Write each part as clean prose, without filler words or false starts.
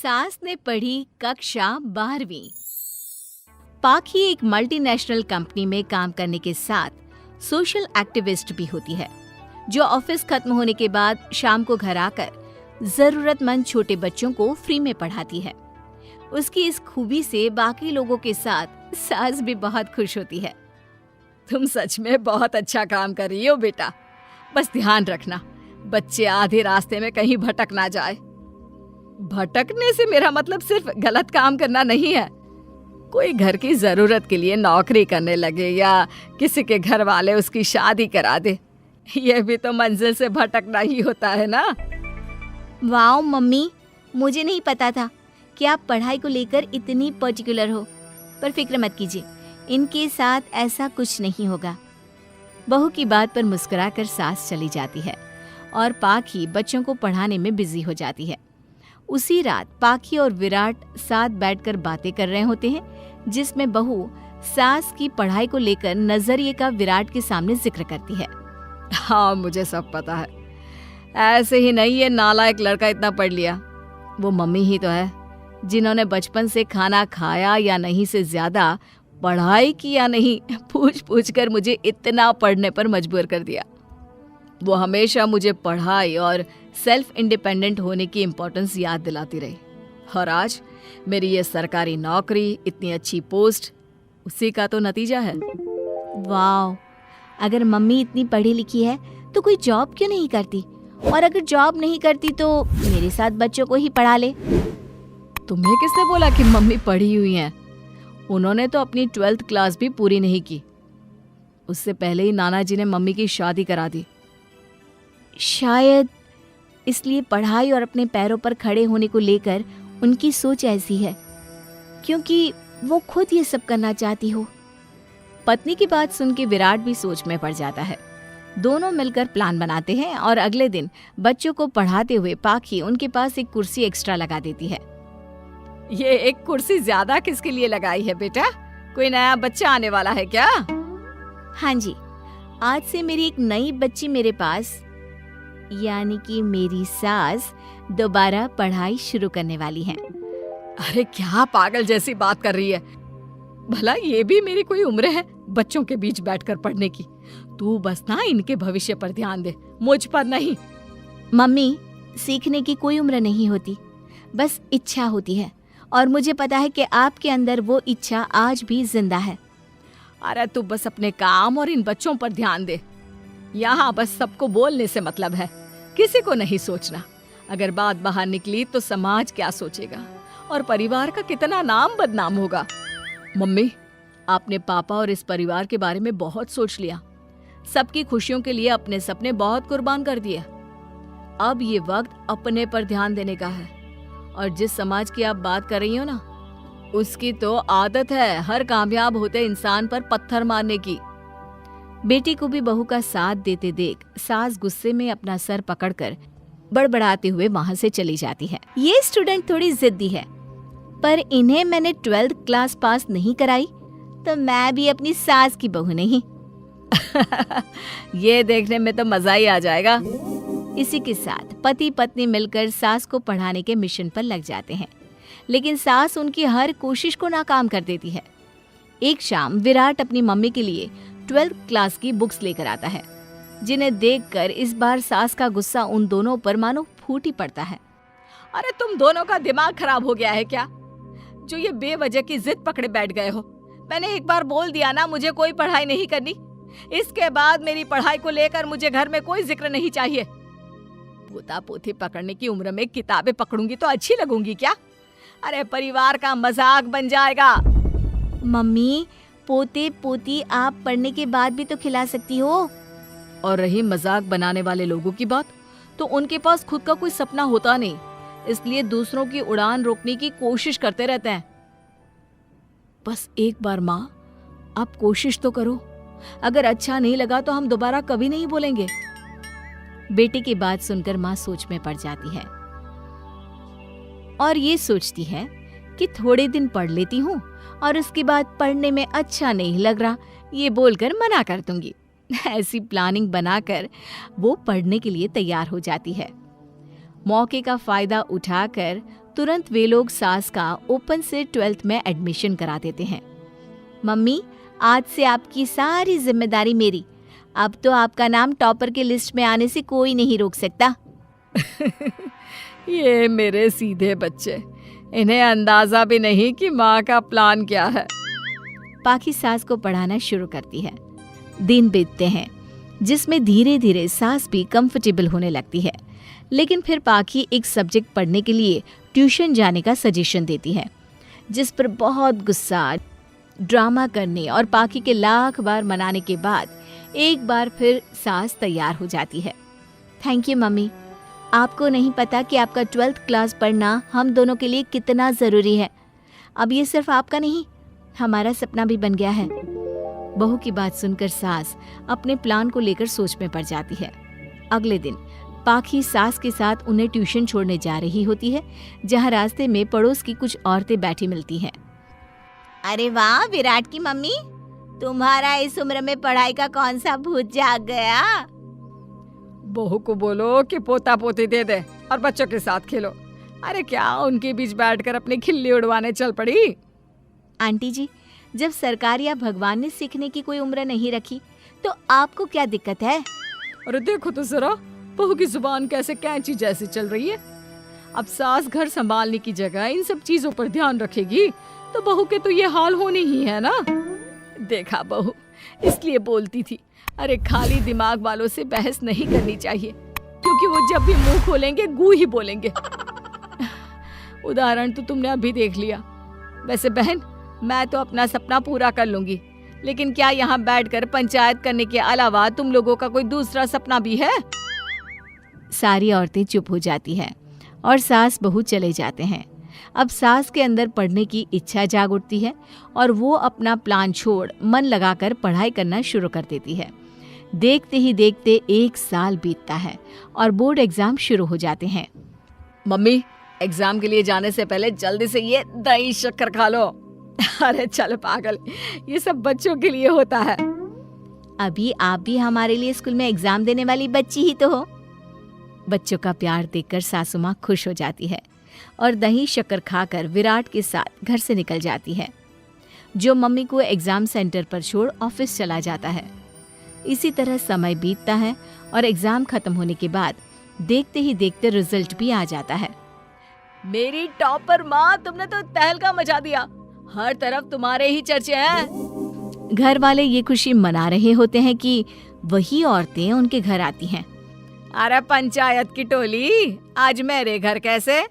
सास ने पढ़ी कक्षा 12वीं। पाखी एक मल्टीनेशनल कंपनी में काम करने के साथ सोशल एक्टिविस्ट भी होती है, जो ऑफिस खत्म होने के बाद शाम को घर आकर जरूरतमंद छोटे बच्चों को फ्री में पढ़ाती है। उसकी इस खूबी से बाकी लोगों के साथ सास भी बहुत खुश होती है। तुम सच में बहुत अच्छा काम कर रही हो बेटा, बस ध्यान रखना बच्चे आधे रास्ते में कहीं भटक ना जाए। भटकने से मेरा मतलब सिर्फ गलत काम करना नहीं है। कोई घर की जरूरत के लिए नौकरी करने लगे या किसी के घर वाले उसकी शादी करा दे, यह भी तो मंजिल से भटकना ही होता है ना। वाओ मम्मी, मुझे नहीं पता था कि आप पढ़ाई को लेकर इतनी पर्टिकुलर हो। पर फिक्र मत कीजिए, इनके साथ ऐसा कुछ नहीं होगा। बहू की बात पर मुस्कुराकर सास चली जाती है और पाखी बच्चों को पढ़ाने में बिजी हो जाती है। उसी रात पाखी और विराट साथ बैठकर बातें कर रहे होते हैं, जिसमें बहू सास की पढ़ाई को लेकर नजरिए का विराट के सामने जिक्र करती है। हाँ, मुझे सब पता है। ऐसे ही नहीं ये नालायक लड़का इतना पढ़ लिया। वो मम्मी ही तो है जिन्होंने बचपन से खाना खाया या नहीं से ज्यादा पढ़ाई की या नहीं पूछ पूछ कर मुझे इतना पढ़ने पर मजबूर कर दिया। वो हमेशा मुझे पढ़ाई और सेल्फ इंडिपेंडेंट होने की इम्पोर्टेंस याद दिलाती रही, और आज मेरी ये सरकारी नौकरी, इतनी अच्छी पोस्ट, उसी का तो नतीजा है। वाह, अगर मम्मी इतनी पढ़ी लिखी है तो कोई जॉब क्यों नहीं करती, और अगर जॉब नहीं करती तो मेरे साथ बच्चों को ही पढ़ा ले। तुम्हें किसने बोला कि मम्मी पढ़ी हुई हैं? उन्होंने तो अपनी 12th क्लास भी पूरी नहीं की। उससे पहले ही नाना जी ने मम्मी की शादी करा दी। शायद इसलिए पढ़ाई और अपने पैरों पर खड़े होने को लेकर उनकी सोच ऐसी है, क्योंकि वो खुद ये सब करना चाहती हो। पत्नी की बात सुन के विराट भी सोच में पड़ जाता है। दोनों मिलकर प्लान बनाते हैं और अगले दिन बच्चों को पढ़ाते हुए पाखी उनके पास एक कुर्सी एक्स्ट्रा लगा देती है। ये एक कुर्सी ज्यादा किसके लिए लगाई है बेटा? कोई नया बच्चा आने वाला है क्या? हाँ जी, आज से मेरी एक नई बच्ची मेरे पास, यानी कि मेरी सास, दोबारा पढ़ाई शुरू करने वाली हैं। अरे क्या पागल जैसी बात कर रही है? भला ये भी मेरी कोई उम्र है बच्चों के बीच बैठकर पढ़ने की? तू बस ना इनके भविष्य पर ध्यान दे, मुझ पर नहीं। मम्मी, सीखने की कोई उम्र नहीं होती, बस इच्छा होती है, और मुझे पता है कि आपके अंदर वो इच्छा आज भी जिंदा है। अरे तू बस अपने काम और इन बच्चों पर ध्यान दे। यहाँ बस सबको बोलने से मतलब है, किसी को नहीं सोचना। अगर बात बाहर निकली तो समाज क्या सोचेगा और परिवार का कितना नाम बदनाम होगा। मम्मी, आपने पापा और इस परिवार के बारे में बहुत सोच लिया। सबकी खुशियों के लिए अपने सपने बहुत कुर्बान कर दिए। अब ये वक्त अपने पर ध्यान देने का है। और जिस समाज की आप बात कर रही हो ना, उसकी तो आदत है हर कामयाब होते इंसान पर पत्थर मारने की। बेटी को भी बहू का साथ देते देख सास गुस्से में अपना सर पकड़कर बड़बड़ाते हुए वहां से चली जाती है। ये स्टूडेंट थोड़ी जिद्दी है, पर इन्हें मैंने 12th क्लास पास नहीं कराई तो मैं भी अपनी सास की बहू नहीं। ये देखने में तो मजा ही आ जाएगा। इसी के साथ पति पत्नी मिलकर सास को पढ़ाने के मिशन पर लग जाते हैं, लेकिन सास उनकी हर कोशिश को नाकाम कर देती है। एक शाम विराट अपनी मम्मी के लिए 12th क्लास की बुक्स लेकर आता है, जिन्हें देखकर इस बार सास का गुस्सा उन दोनों पर मानो फूट ही पड़ता है। अरे तुम दोनों का दिमाग खराब हो गया है क्या, जो ये बेवजह की जिद पकड़े बैठ गए हो? मैंने एक बार बोल दिया ना, मुझे कोई पढ़ाई नहीं करनी। इसके बाद मेरी पढ़ाई को लेकर मुझे घर में कोई जिक्र नहीं चाहिए। पोता पोती पकड़ने की उम्र में किताबें पकड़ूंगी तो अच्छी लगूंगी क्या? अरे परिवार का मजाक बन जाएगा। मम्मी, पोते पोती आप पढ़ने के बाद भी तो खिला सकती हो। और रही मजाक बनाने वाले लोगों की बात, तो उनके पास खुद का कोई सपना होता नहीं, इसलिए दूसरों की उड़ान रोकने की कोशिश करते रहते हैं। बस एक बार माँ, आप कोशिश तो करो। अगर अच्छा नहीं लगा तो हम दोबारा कभी नहीं बोलेंगे। बेटे की बात सुनकर माँ सोच में पड़ जाती है और ये सोचती है कि थोड़े दिन पढ़ लेती हूँ और उसके बाद पढ़ने में अच्छा नहीं लग रहा ये बोलकर मना कर दूंगी। ऐसी प्लानिंग बनाकर वो पढ़ने के लिए तैयार हो जाती है। मौके का फायदा उठाकर तुरंत वे लोग सास का ओपन से 12th में एडमिशन करा देते हैं। मम्मी, आज से आपकी सारी जिम्मेदारी मेरी। अब तो आपका नाम टॉपर के लिस्ट में आने से कोई नहीं रोक सकता। ये मेरे सीधे बच्चे, इन्हें अंदाजा भी नहीं कि माँ का प्लान क्या है। पाखी सास को पढ़ाना शुरू करती है। दिन बीतते हैं जिसमें धीरे धीरे सास भी कंफर्टेबल होने लगती है, लेकिन फिर पाखी एक सब्जेक्ट पढ़ने के लिए ट्यूशन जाने का सजेशन देती है, जिस पर बहुत गुस्सा, ड्रामा करने और पाखी के लाख बार मनाने के बाद एक बार फिर सास तैयार हो जाती है। थैंक यू मम्मी, आपको नहीं पता कि आपका 12th क्लास पढ़ना हम दोनों के लिए कितना ज़रूरी है। अब ये सिर्फ आपका नहीं, हमारा सपना भी बन गया है। बहू की बात सुनकर सास अपने प्लान को लेकर सोच में पड़ जाती है। अगले दिन पाखी सास के साथ उन्हें ट्यूशन छोड़ने जा रही होती है, जहाँ रास्ते में पड़ोस की कुछ औरतें बैठी मिलती हैं। अरे वाह विराट की मम्मी, तुम्हारा इस उम्र में पढ़ाई का कौन सा भूत जाग गया? बहू को बोलो कि पोता पोती दे दे और बच्चों के साथ खेलो। अरे क्या उनके बीच बैठकर अपनी खिल्ली उड़वाने चल पड़ी? आंटी जी, जब सरकार या भगवान ने सीखने की कोई उम्र नहीं रखी तो आपको क्या दिक्कत है? अरे देखो तो जरा, बहू की जुबान कैसे कैंची जैसी चल रही है। अब सास घर संभालने की जगह इन सब चीजों पर ध्यान रखेगी तो बहू के तो ये हाल होने ही है ना। देखा बहू, इसलिए बोलती थी, अरे खाली दिमाग वालों से बहस नहीं करनी चाहिए, क्योंकि वो जब भी मुंह खोलेंगे गू ही बोलेंगे। उदाहरण तो तुमने अभी देख लिया। वैसे बहन, मैं तो अपना सपना पूरा कर लूंगी, लेकिन क्या यहाँ बैठकर पंचायत करने के अलावा तुम लोगों का कोई दूसरा सपना भी है? सारी औरतें चुप हो जाती हैं और सास बहू चले जाते हैं। अब सास के अंदर पढ़ने की इच्छा जाग उठती है और वो अपना प्लान छोड़ मन लगाकर पढ़ाई करना शुरू कर देती है। देखते ही देखते 1 साल बीतता है और बोर्ड एग्जाम शुरू हो जाते हैं। मम्मी, एग्जाम के लिए जाने से पहले जल्दी से ये दही शक्कर खा लो। अरे चल पागल, ये सब बच्चों के लिए होता है। अभी आप भी हमारे लिए स्कूल में एग्जाम देने वाली बच्ची ही तो हो। बच्चों का प्यार देखकर सासू माँ खुश हो जाती है और दही शक्कर खाकर विराट के साथ घर से निकल जाती है, जो मम्मी को एग्जाम सेंटर पर छोड़ ऑफिस चला जाता है। इसी तरह समय बीतता है और एग्जाम खत्म होने के बाद देखते ही देखते रिजल्ट भी आ जाता है। मेरी टॉपर माँ, तुमने तो तहलका मचा दिया। हर तरफ तुम्हारे ही चर्चे हैं। घर वाले ये खुशी मना रहे होते हैं कि वही औरतें उनके घर आती हैं। अरे पंचायत की टोली, आज मेरे घर कैसे?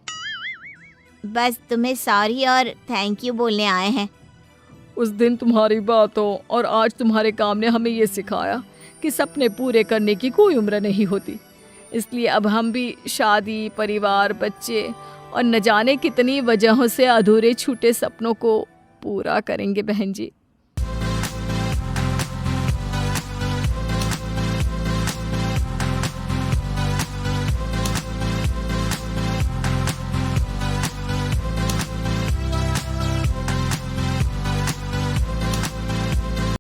बस तुम्हें सॉरी और थैंक यू बोलने आए हैं। उस दिन तुम्हारी बातों और आज तुम्हारे काम ने हमें ये सिखाया कि सपने पूरे करने की कोई उम्र नहीं होती। इसलिए अब हम भी शादी, परिवार, बच्चे और न जाने कितनी वजहों से अधूरे छूटे सपनों को पूरा करेंगे बहन जी।